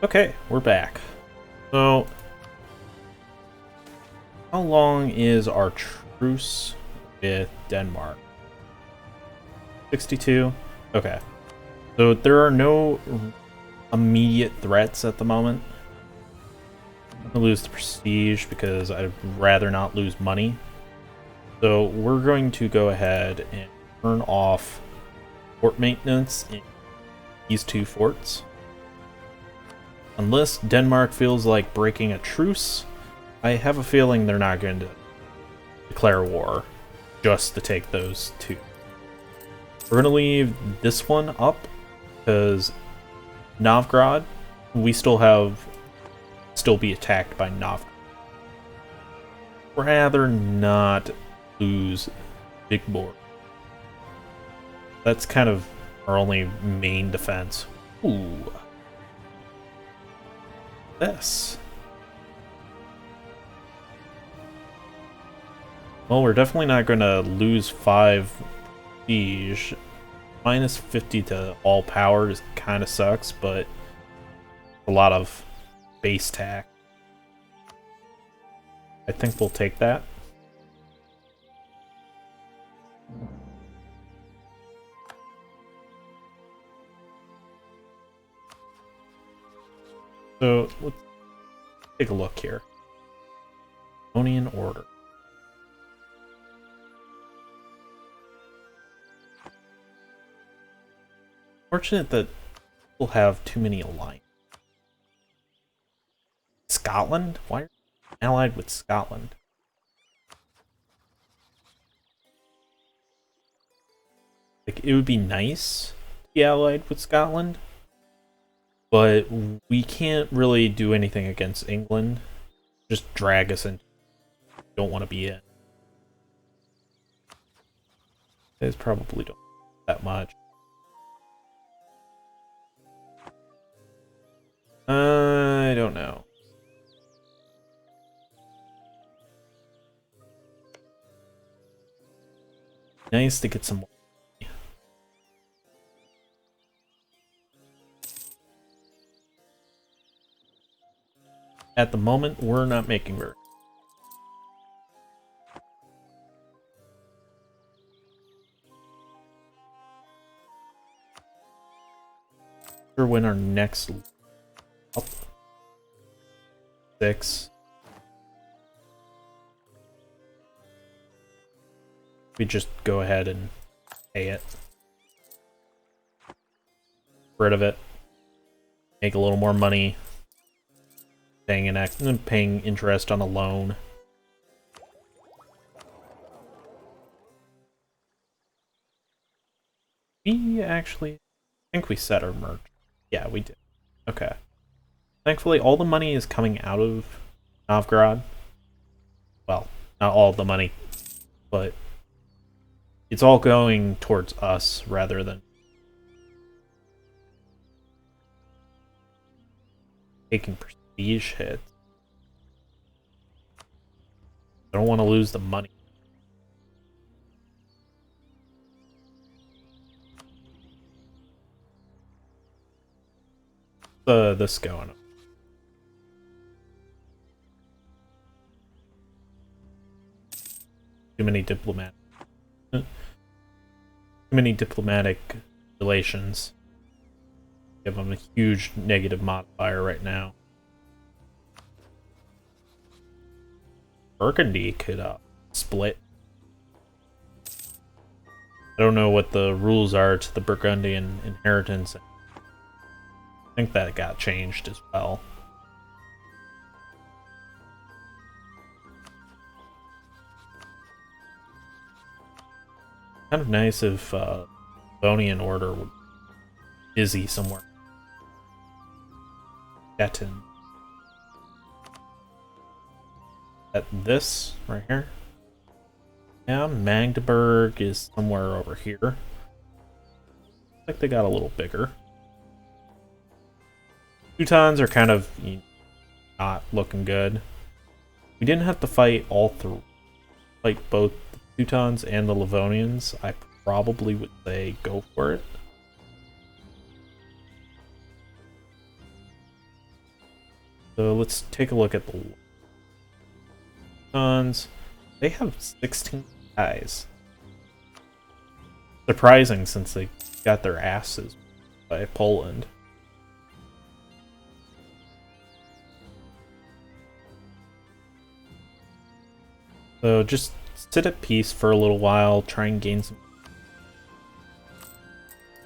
Okay, we're back. So, how long is our truce with Denmark? 62? Okay. So there are no immediate threats at the moment. I'm gonna lose the prestige because I'd rather not lose money. So we're going to go ahead and turn off fort maintenance in these two forts. Unless Denmark feels like breaking a truce, I have a feeling they're not going to declare war just to take those two. We're going to leave this one up because Novgorod, we still be attacked by Novgorod. Rather not lose Viborg. That's kind of our only main defense. Ooh. This. Well, we're definitely not going to lose 5 prestige. Minus 50 to all powers kind of sucks, but a lot of base tack. I think we'll take that. So let's take a look here. Livonian Order. Fortunate that we'll have too many alliances. Scotland? Why are you allied with Scotland? Like, it would be nice to be allied with Scotland, but we can't really do anything against England. Just drag us in. Don't want to be in. They probably don't that much. I don't know. Nice to get some more. At the moment, we're not making very. Sure, when our next up 6. We just go ahead and pay it. Get rid of it. Make a little more money. Paying interest on a loan. We actually, I think we set our merch. Yeah, we did. Okay. Thankfully, all the money is coming out of Novgorod. Well, not all the money, but it's all going towards us rather than taking prestige hits. I don't want to lose the money. This going. Too many diplomatic relations. Give them a huge negative modifier right now. Burgundy could split. I don't know what the rules are to the Burgundian inheritance. I think that got changed as well. Kind of nice if Livonian Order would be busy somewhere. Stettin. At this right here. Yeah, Magdeburg is somewhere over here. Looks like they got a little bigger. Teutons are kind of not looking good. We didn't have to fight fight both the Teutons and the Livonians. I probably would say go for it. So let's take a look at the tons. They have 16 guys. Surprising since they got their asses by Poland. So just sit at peace for a little while, try and gain some.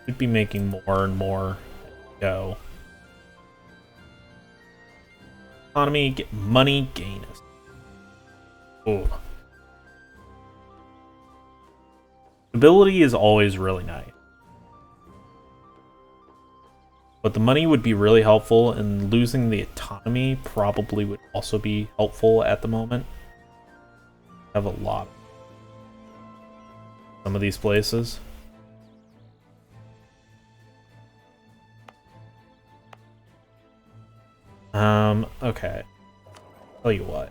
Should be making more and more as we go. Economy, get money, gain us. Oh. Stability is always really nice. But the money would be really helpful, and losing the autonomy probably would also be helpful at the moment. I have a lot of some of these places. Okay. Tell you what.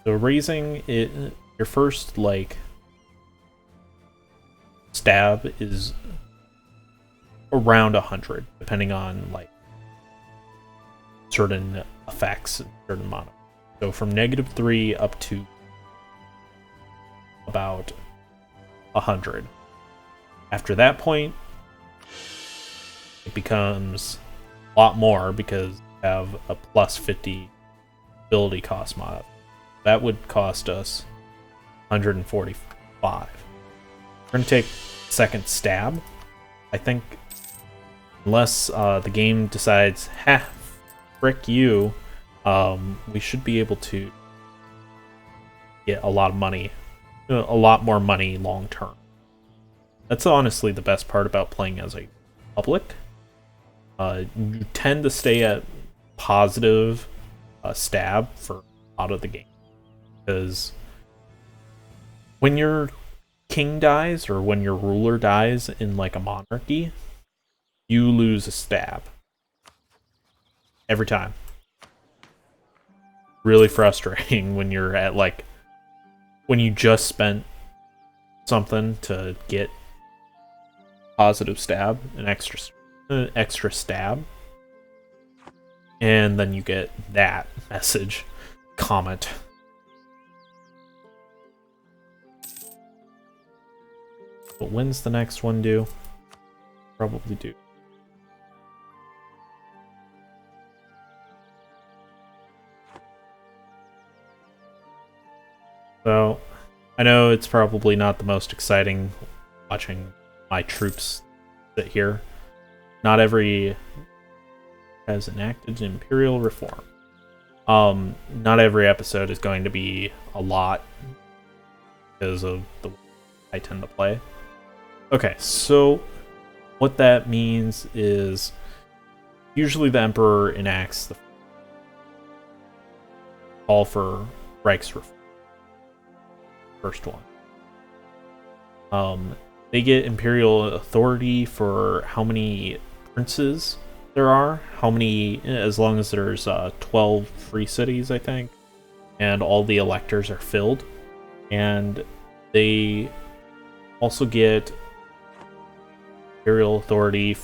So raising it, your first, like, stab is around 100, depending on, like, certain effects and certain mono. So from -3 up to about 100. After that point, it becomes a lot more because you have a plus 50 ability cost mod. That would cost us 145. We're going to take second stab. I think unless the game decides, ha, frick you, we should be able to get a lot of money, a lot more money long term. That's honestly the best part about playing as a public. You tend to stay at positive stab for a lot of the game, because when your king dies or when your ruler dies in like a monarchy, you lose a stab every time. Really frustrating when you're at, like, when you just spent something to get positive stab, an extra stab, and then you get that message comment. But when's the next one due? Probably due. So, I know it's probably not the most exciting watching my troops sit here. Not every has enacted imperial reform. Not every episode is going to be a lot because of the way I tend to play. Okay, so what that means is usually the Emperor enacts the call for Reichsreform. First one. They get imperial authority for how many princes there are, how many, as long as there's 12 free cities, I think, and all the electors are filled. And they also get imperial authority.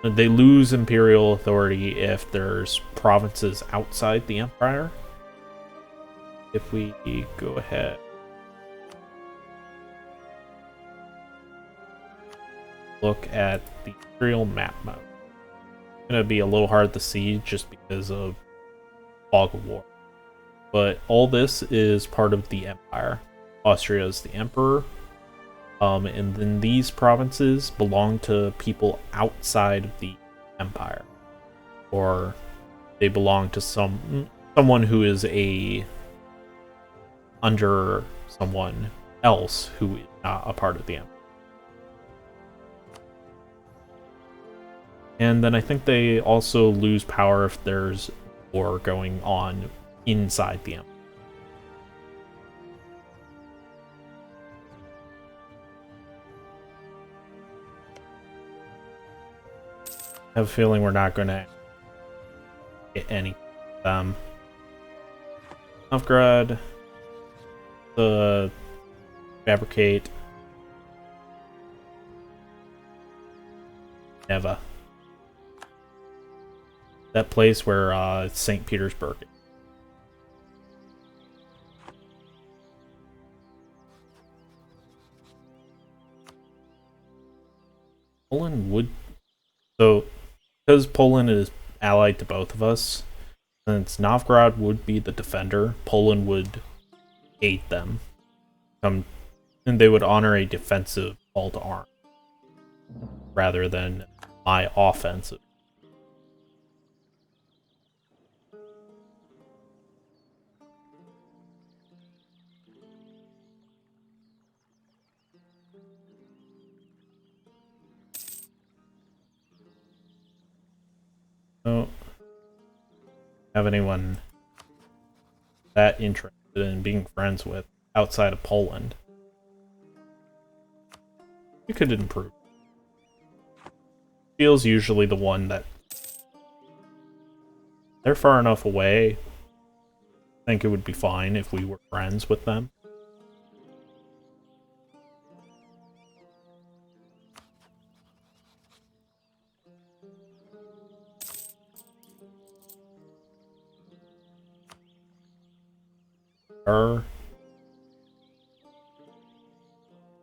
They lose imperial authority if there's provinces outside the empire. If we go ahead, look at the imperial map mode. It's going to be a little hard to see just because of fog of war. But all this is part of the empire. Austria is the emperor. And then these provinces belong to people outside of the empire. Or they belong to someone who is under someone else who is not a part of the empire. And then I think they also lose power if there's war going on inside the empire. I have a feeling we're not going to get any of them. Novgorod, fabricate, Neva. that place where St. Petersburg is. Poland would... So, because Poland is allied to both of us, since Novgorod would be the defender, Poland would aid them. And they would honor a defensive call to arms rather than my offensive. So, have anyone that interested in being friends with outside of Poland? You could improve. Feels usually the one that they're far enough away. I think it would be fine if we were friends with them.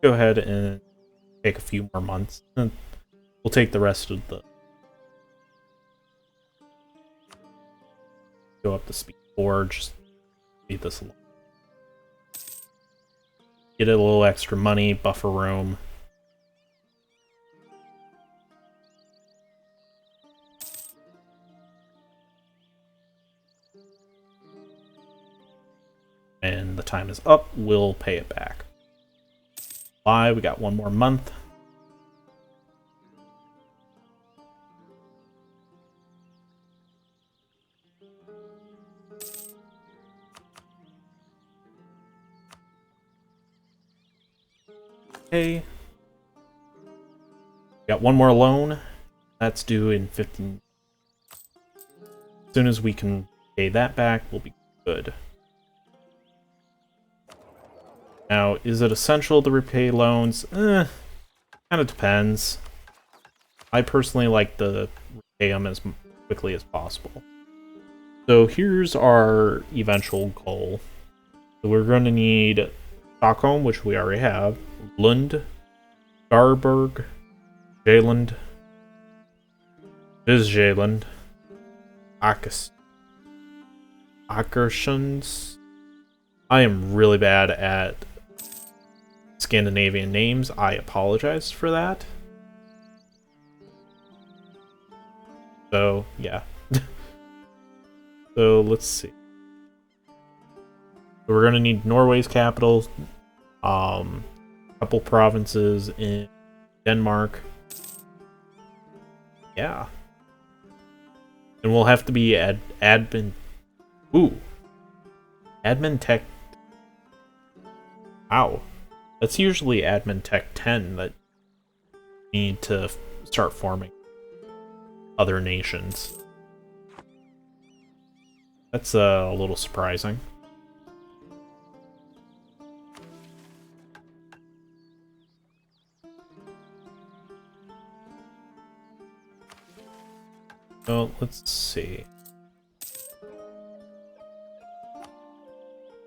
Go ahead and take a few more months, and we'll take the rest of the... Go up to speed 4, just leave this alone. Get it a little extra money, buffer room. And the time is up, we'll pay it back. We got one more month. Okay. Got one more loan. That's due in 15. As soon as we can pay that back, we'll be good. Now, is it essential to repay loans? Kind of depends. I personally like to repay them as quickly as possible. So here's our eventual goal. So we're going to need Stockholm, which we already have, Lund, Garberg, Jayland, Vizjayland, Akershunds. I am really bad at Scandinavian names. I apologize for that. So, yeah. So, let's see. So we're going to need Norway's capital, a couple provinces in Denmark. Yeah. And we'll have to be admin... Ooh. Admin Tech... Wow. That's usually Admin Tech 10 that need to start forming other nations. That's a little surprising. Well, let's see.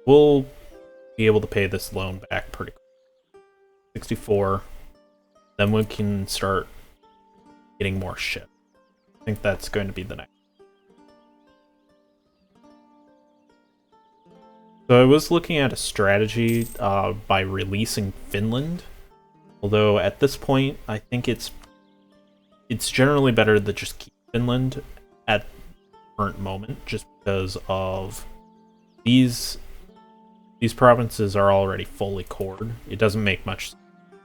We'll be able to pay this loan back pretty quick. 64. Then we can start getting more shit. I think that's going to be the next. So I was looking at a strategy by releasing Finland. Although at this point, I think it's generally better to just keep Finland at the current moment, just because of these provinces are already fully cored. It doesn't make much sense to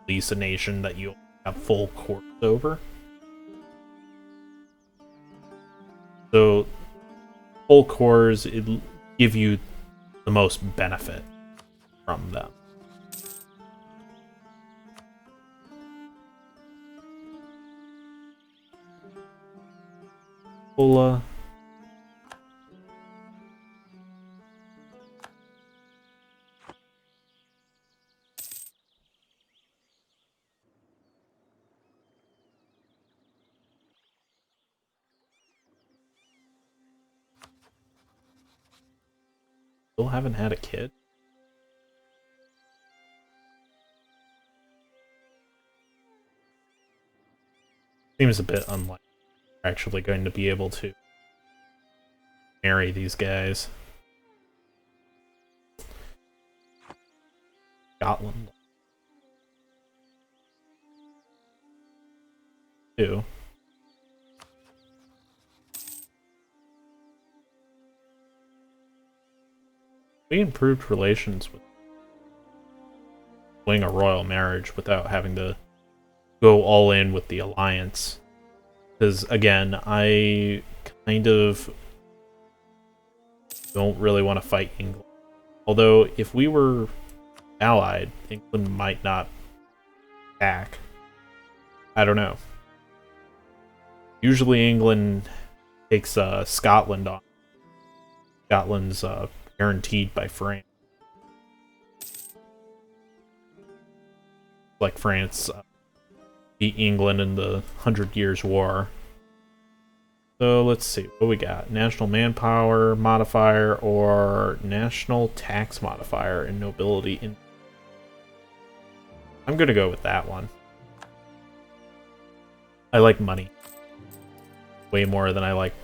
release a nation that you have full cores over. So full cores give you the most benefit from them. We'll, still haven't had a kid. Seems a bit unlikely we're actually going to be able to marry these guys. Scotland. Too. We improved relations with doing a royal marriage without having to go all in with the alliance. Because, again, I kind of don't really want to fight England. Although, if we were allied, England might not attack. I don't know. Usually England takes Scotland on. Scotland's guaranteed by France. Like France beat England in the 100 Years' War. So let's see, what we got? National manpower modifier or national tax modifier and nobility in. I'm gonna go with that one. I like money way more than I like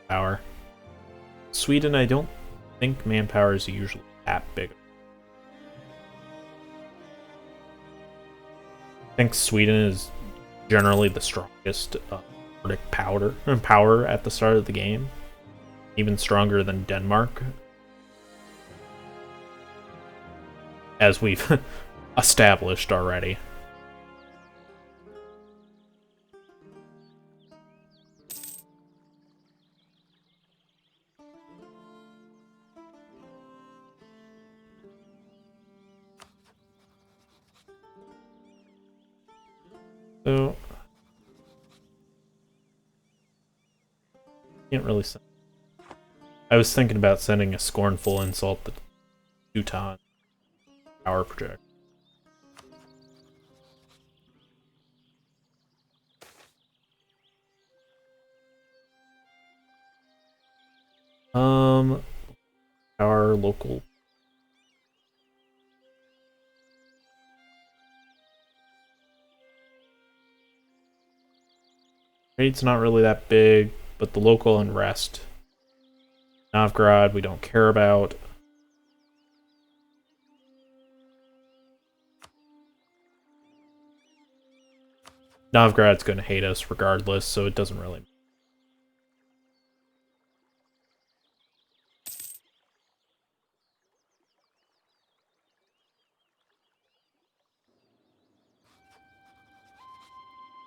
power. Sweden, I don't think manpower is usually that big. I think Sweden is generally the strongest Nordic power at the start of the game. Even stronger than Denmark. As we've established already. So, can't really send. I was thinking about sending a scornful insult to Teuton power project. Our local. Trade's not really that big, but the local unrest. Novgorod, we don't care about. Novgorod's going to hate us regardless, so it doesn't really matter.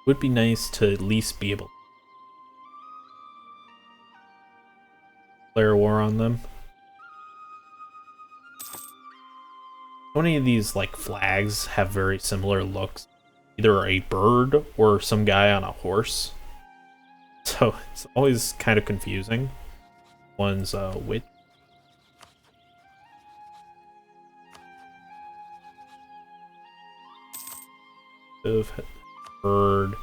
Would be nice to at least be able to declare war on them. So many of these like flags have very similar looks. Either a bird or some guy on a horse. So it's always kind of confusing. One's witch. Bird.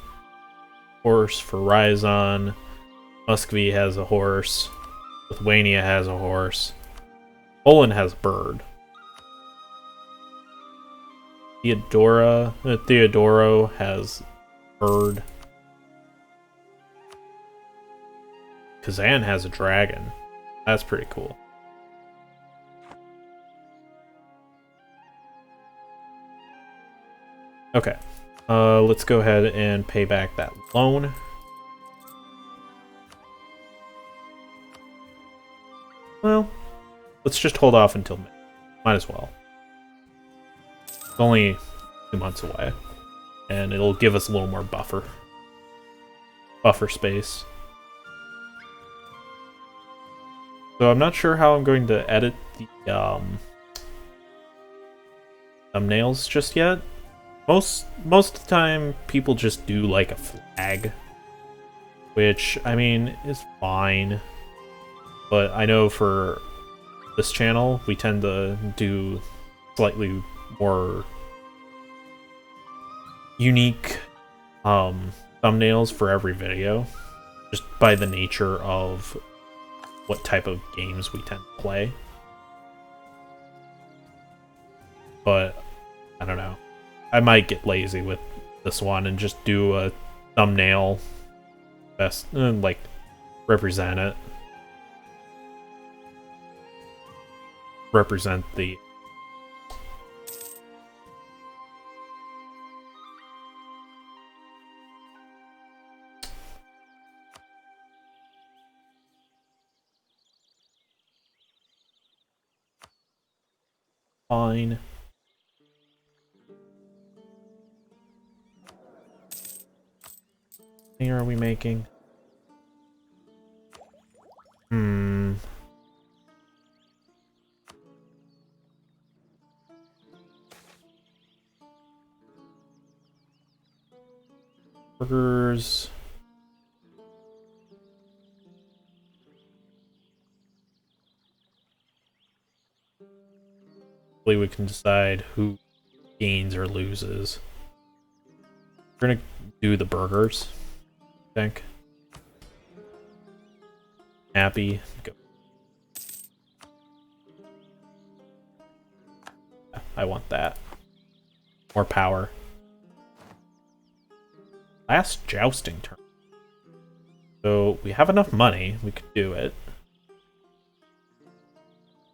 Horse for Ryzon. Muscovy has a horse. Lithuania has a horse. Poland has a bird. Theodoro has bird. Kazan has a dragon. That's pretty cool. Okay. Let's go ahead and pay back that loan. Well, let's just hold off until May. Might as well. It's only 2 months away, and it'll give us a little more buffer space. So I'm not sure how I'm going to edit the thumbnails just yet. Most of the time, people just do like a flag, which I mean is fine. But I know for this channel, we tend to do slightly more unique thumbnails for every video, just by the nature of what type of games we tend to play. but I don't know. I might get lazy with this one and just do a thumbnail, best like represent it, represent the fine. How are we making? Burgers. Hopefully we can decide who gains or loses. We're gonna do the burgers, I think. Happy. Go. I want that. More power. Last jousting turn. So we have enough money. We could do it.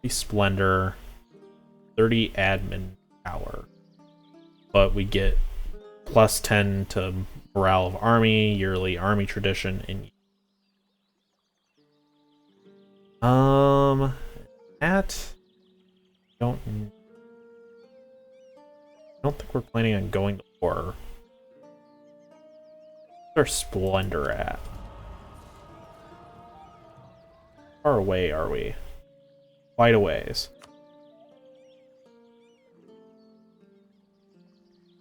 Splendor. 30 admin power. But we get plus 10 to morale of army, yearly army tradition, and that don't think we're planning on going to war. Where's our splendor at? How far away are we? Quite a ways.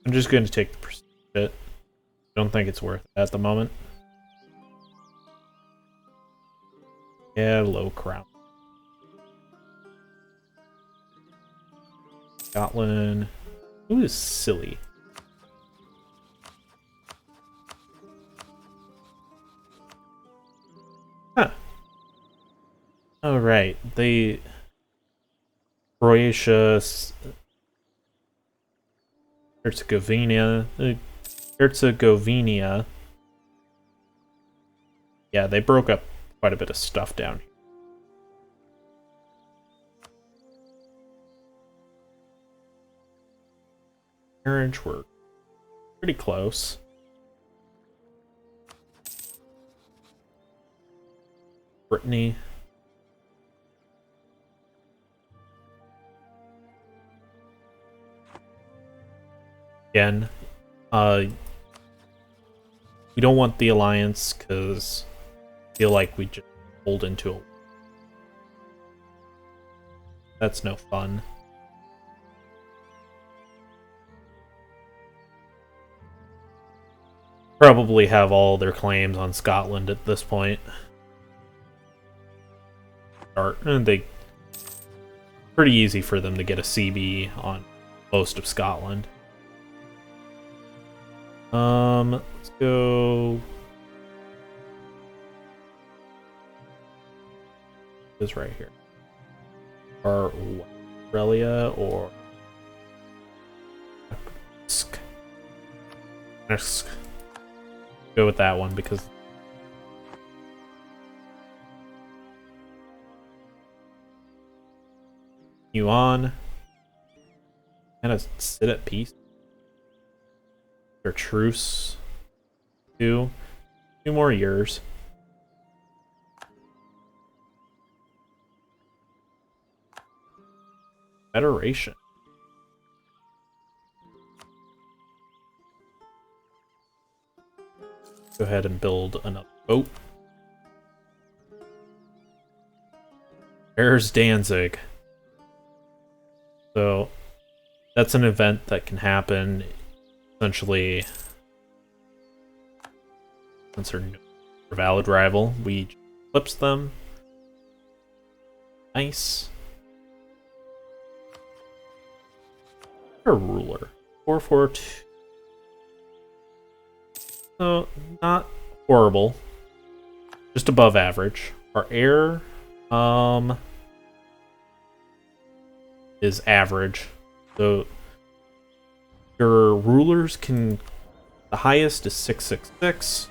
I'm just going to take the percent bit. Don't think it's worth it at the moment. Yeah, low crown. Scotland. Who is silly? Huh. Alright, they... Croatia... Herzegovina... Yeah, they broke up quite a bit of stuff down here. Marriage, we're pretty close. Brittany. Again, we don't want the alliance because I feel like we just hold into it. That's no fun. Probably have all their claims on Scotland at this point. They pretty easy for them to get a CB on most of Scotland. Let's go. This right here. Or Australia or go with that one because you on kind of sit at peace. Or truce. Two more years. Federation. Go ahead and build another boat. There's Danzig. So that's an event that can happen essentially since they're a valid rival. We eclipse them. Nice. A ruler. 442. So not horrible. Just above average. Our heir is average. So Your rulers can... The highest is 666.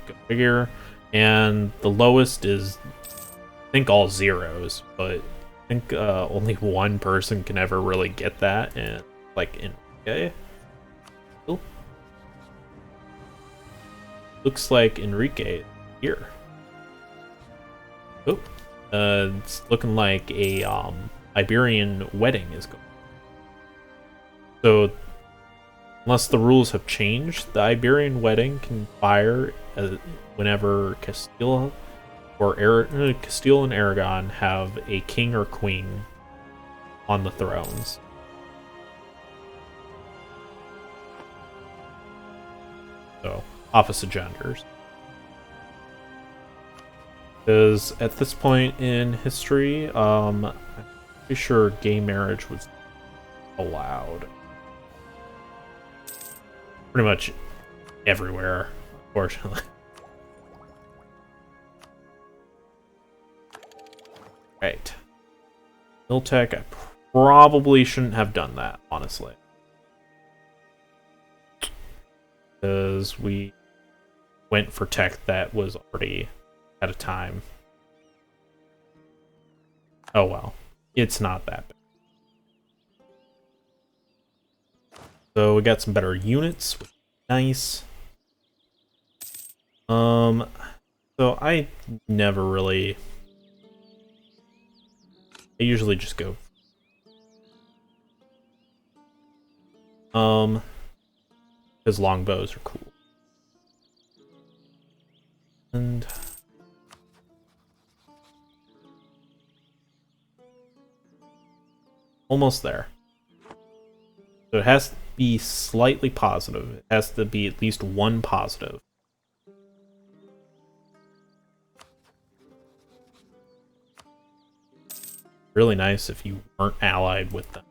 Go figure. And the lowest is, I think, all zeros. But I think only one person can ever really get that. And, like, Enrique. Oh. Looks like Enrique is here. Oh. It's looking like a Iberian wedding is going. So, unless the rules have changed, the Iberian wedding can fire whenever Castile Castile and Aragon have a king or queen on the thrones. So, opposite genders. Because at this point in history, I'm pretty sure gay marriage was allowed. Pretty much everywhere, unfortunately. Right. Miltech, I probably shouldn't have done that, honestly. Because we went for tech that was already at a time. Oh well. It's not that bad. So we got some better units, which is nice. So I never really... I usually just go... because longbows are cool. And... almost there. So it has to be slightly positive. It has to be at least one positive. Really nice if you weren't allied with them.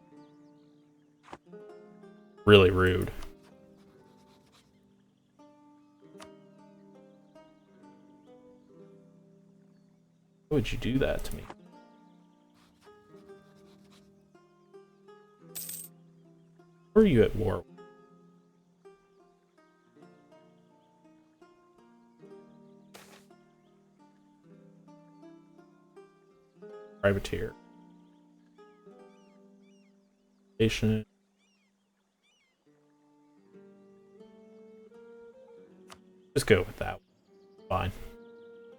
Really rude. Why would you do that to me? Who are you at war with? Privateer. Station. Just go with that. Fine.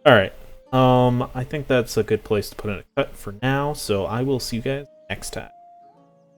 Alright. I think that's a good place to put in a cut for now, so I will see you guys next time.